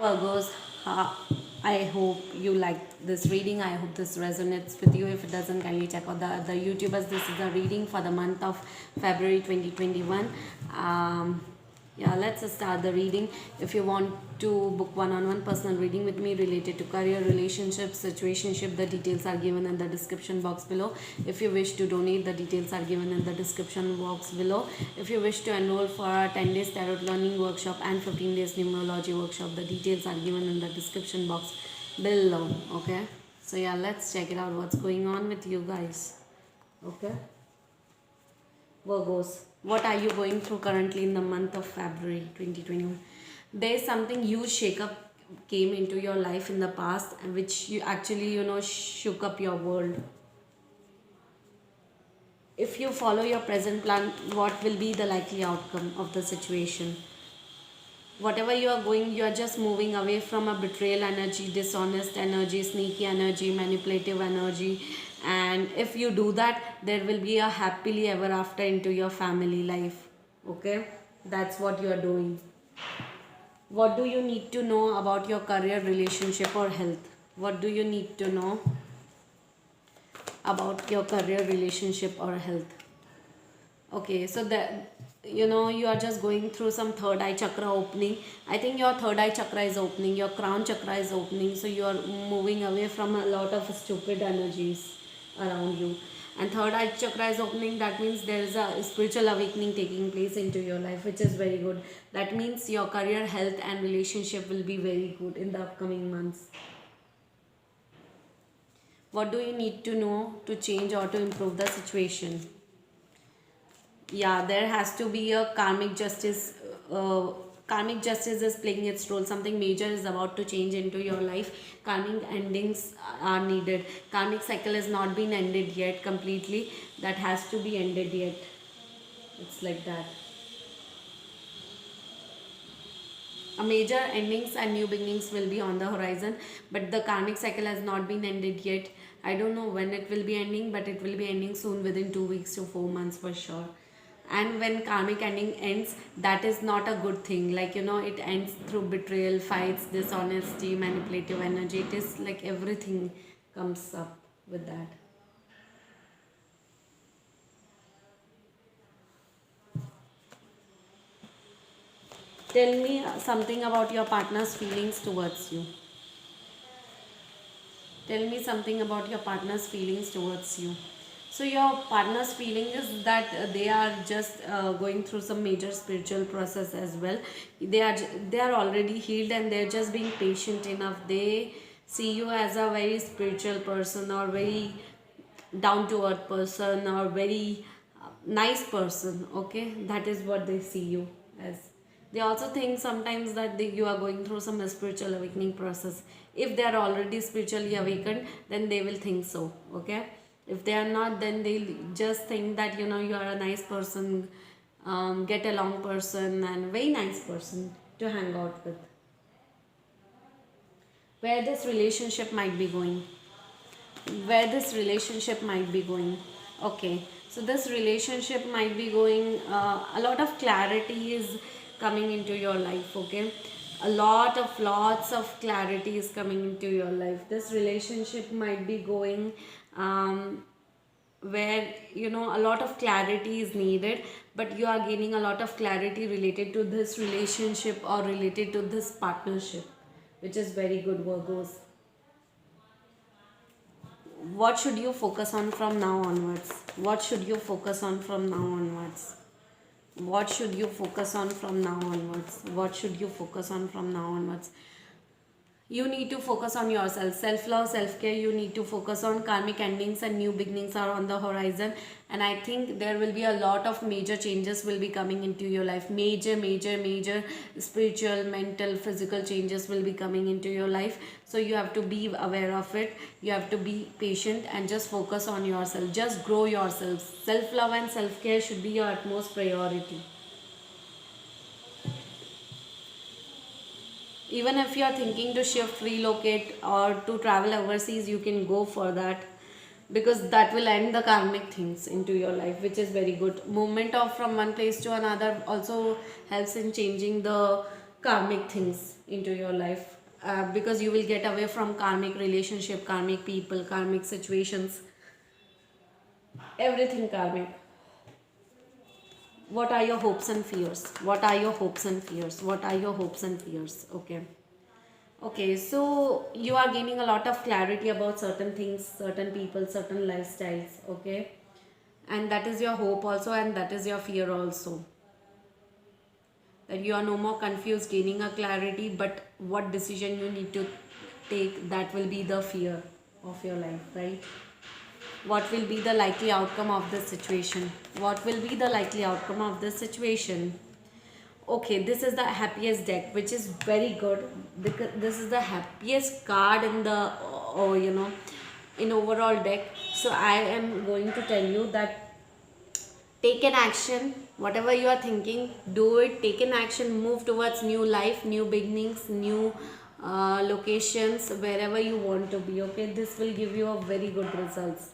Virgos, I hope you like this reading. I hope this resonates with you. If it doesn't, kindly check out the other YouTubers. This is a reading for the month of February 2021. Yeah, let's start the reading. If you want to book one-on-one personal reading with me related to career, relationships, situationship, the details are given in the description box below. If you wish to donate, the details are given in the description box below. If you wish to enroll for a 10 days tarot learning workshop and 15 days numerology workshop, the details are given in the description box below. Okay, so yeah, let's check it out what's going on with you guys. Okay, Virgos, what are you going through currently in the month of February 2021? There is something huge shakeup came into your life in the past, which you actually shook up your world. If you follow your present plan, what will be the likely outcome of the situation? Whatever you are going, you are just moving away from a betrayal energy, dishonest energy, sneaky energy, manipulative energy. And if you do that, there will be a happily ever after into your family life. Okay, that's what you are doing. What do you need to know about your career, relationship, or health? What do you need to know about your career, relationship, or health? Okay, so that you are just going through some third eye chakra opening. I think your third eye chakra is opening, your crown chakra is opening, so you are moving away from a lot of stupid energies around you. And third eye chakra is opening, that means there is a spiritual awakening taking place into your life, which is very good. That means your career, health, and relationship will be very good in the upcoming months. What do you need to know to change or to improve the situation? Yeah, there has to be a karmic justice. Karmic justice is playing its role. Something major is about to change into your life. Karmic endings are needed. Karmic cycle has not been ended yet completely. That has to be ended yet. It's like that. A major endings and new beginnings will be on the horizon, but the karmic cycle has not been ended yet. I don't know when it will be ending, but it will be ending soon, within 2 weeks to 4 months for sure. And when karmic ending ends, that is not a good thing. Like, it ends through betrayal, fights, dishonesty, manipulative energy. It is like everything comes up with that. Tell me something about your partner's feelings towards you. Tell me something about your partner's feelings towards you. So your partner's feeling is that they are just going through some major spiritual process as well. They are already healed, and they're just being patient enough. They see you as a very spiritual person, or very down to earth person, or very nice person. Okay, that is what they see you as. They also think sometimes that you are going through some spiritual awakening process. If they are already spiritually awakened, then they will think so. Okay, if they are not, then they'll just think that you are a nice person, get along person, and very nice person to hang out with. Where this relationship might be going, where this relationship might be going. Okay, so this relationship might be going, a lot of clarity is coming into your life. Okay, lots of clarity is coming into your life. This relationship might be going, where a lot of clarity is needed, but you are gaining a lot of clarity related to this relationship or related to this partnership, which is very good, Virgos. What should you focus on from now onwards? What should you focus on from now onwards? What should you focus on from now onwards? What should you focus on from now onwards? You need to focus on yourself. Self love, self care, you need to focus on. Karmic endings and new beginnings are on the horizon, and I think there will be a lot of major changes will be coming into your life. Major spiritual, mental, physical changes will be coming into your life. So you have to be aware of it. You have to be patient and just focus on yourself. Just grow yourself. Self love and self care should be your utmost priority. Even if you are thinking to shift, relocate, or to travel overseas, you can go for that, because that will end the karmic things into your life, which is very good. Movement of from one place to another also helps in changing the karmic things into your life, because you will get away from karmic relationship, karmic people, karmic situations, everything karmic. What are your hopes and fears? What are your hopes and fears? What are your hopes and fears? Okay. Okay, so you are gaining a lot of clarity about certain things, certain people, certain lifestyles. Okay, and that is your hope also, and that is your fear also, that you are no more confused, gaining a clarity, but what decision you need to take, that will be the fear of your life, right? What will be the likely outcome of this situation? What will be the likely outcome of this situation? Okay, this is the happiest deck, which is very good, because this is the happiest card in the in overall deck. So I am going to tell you that take an action, whatever you are thinking, do it. Take an action, move towards new life, new beginnings, new locations, wherever you want to be. Okay, this will give you a very good results.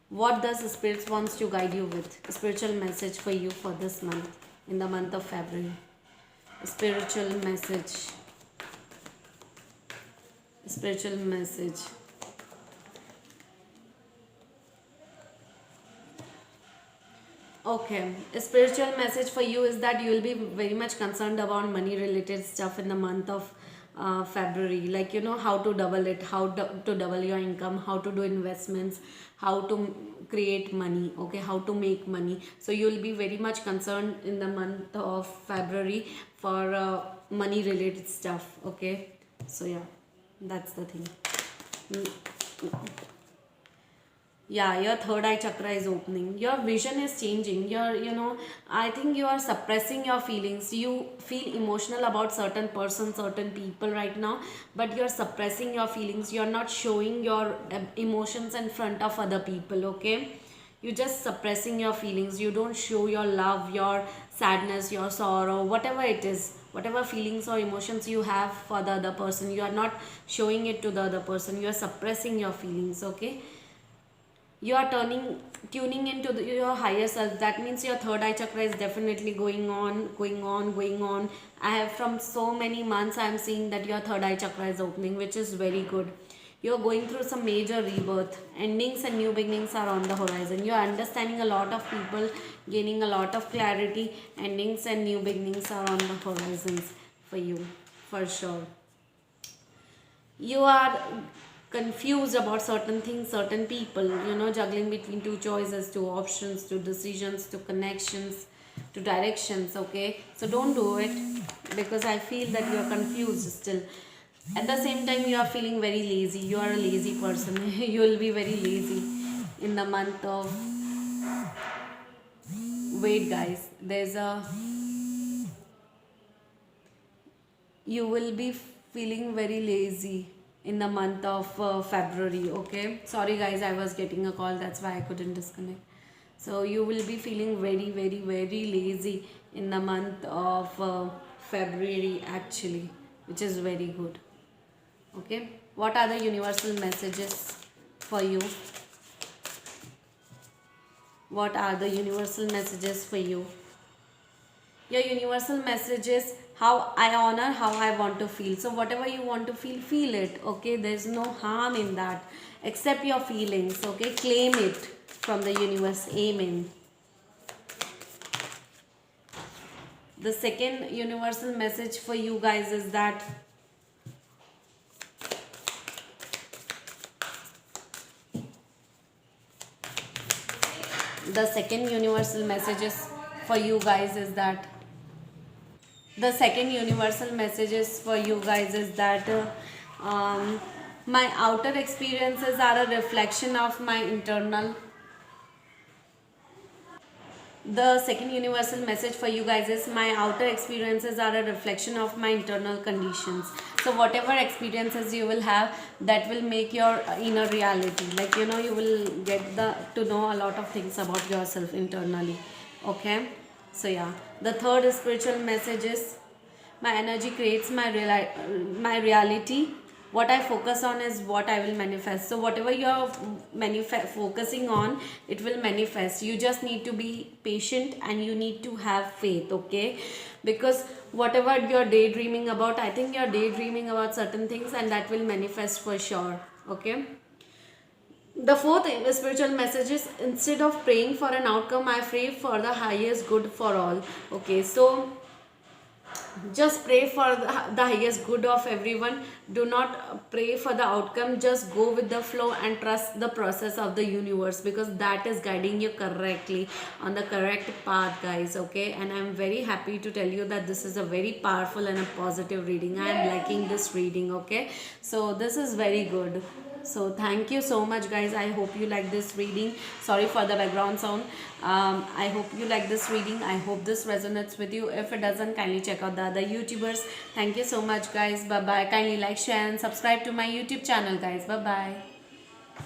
What does spirits wants to guide you with? Spiritual message for you for this month, in the month of February. Spiritual message. Spiritual message. Okay, a spiritual message for you is that you will be very much concerned about money related stuff in the month of February. Like, how to double it, to double your income, how to do investments, how to create money, okay, how to make money. So, you will be very much concerned in the month of February for money related stuff, okay. So, yeah, that's the thing. Yeah, your third eye chakra is opening, your vision is changing, I think you are suppressing your feelings. You feel emotional about certain person, certain people right now, but you're suppressing your feelings. You're not showing your emotions in front of other people, okay. You're just suppressing your feelings. You don't show your love, your sadness, your sorrow, whatever it is, whatever feelings or emotions you have for the other person, you are not showing it to the other person. You are suppressing your feelings, okay. You are tuning into your higher self. That means your third eye chakra is definitely going on. I have, from so many months, I am seeing that your third eye chakra is opening, which is very good. You're going through some major rebirth. Endings and new beginnings are on the horizon. You're understanding a lot of people, gaining a lot of clarity. Endings and new beginnings are on the horizons for you, for sure. You are confused about certain things, certain people, juggling between two choices, two options, two decisions, two connections, two directions, okay. So don't do it, because I feel that you are confused still. At the same time, you are feeling very lazy. You are a lazy person. You will be very lazy in the month of, wait guys, there's a, you will be feeling very lazy in the month of February, okay. Sorry guys, I was getting a call, that's why I couldn't disconnect. So you will be feeling very, very, very lazy in the month of February actually, which is very good, okay. What are the universal messages for you? What are the universal messages for you? Your universal message is, how I honor how I want to feel. So whatever you want to feel, feel it, okay. There's no harm in that. Accept your feelings, okay. Claim it from the universe. Amen. The second universal message for you guys is that the second universal messages for you guys is that the second universal messages for you guys is that my outer experiences are a reflection of my internal. The second universal message for you guys is, my outer experiences are a reflection of my internal conditions. So whatever experiences you will have, that will make your inner reality. Like, you will get to know a lot of things about yourself internally, okay. So yeah, the third spiritual message is, my energy creates my reality. what I focus on is what I will manifest. So whatever you're focusing on, it will manifest. You just need to be patient and you need to have faith, okay? Because whatever you're daydreaming about, I think you're daydreaming about certain things and that will manifest for sure, okay? The fourth spiritual message is, instead of praying for an outcome, I pray for the highest good for all. Okay, so just pray for the highest good of everyone. Do not pray for the outcome. Just go with the flow and trust the process of the universe, because that is guiding you correctly on the correct path, guys. Okay, and I'm very happy to tell you that this is a very powerful and a positive reading. I am liking this reading. Okay, so this is very good. So thank you so much, guys. I hope you like this reading. Sorry for the background sound. I hope you like this reading. I hope this resonates with you. If it doesn't, kindly check out the other YouTubers. Thank you so much, guys. Bye bye. Kindly like, share and subscribe to my YouTube channel, guys. Bye bye.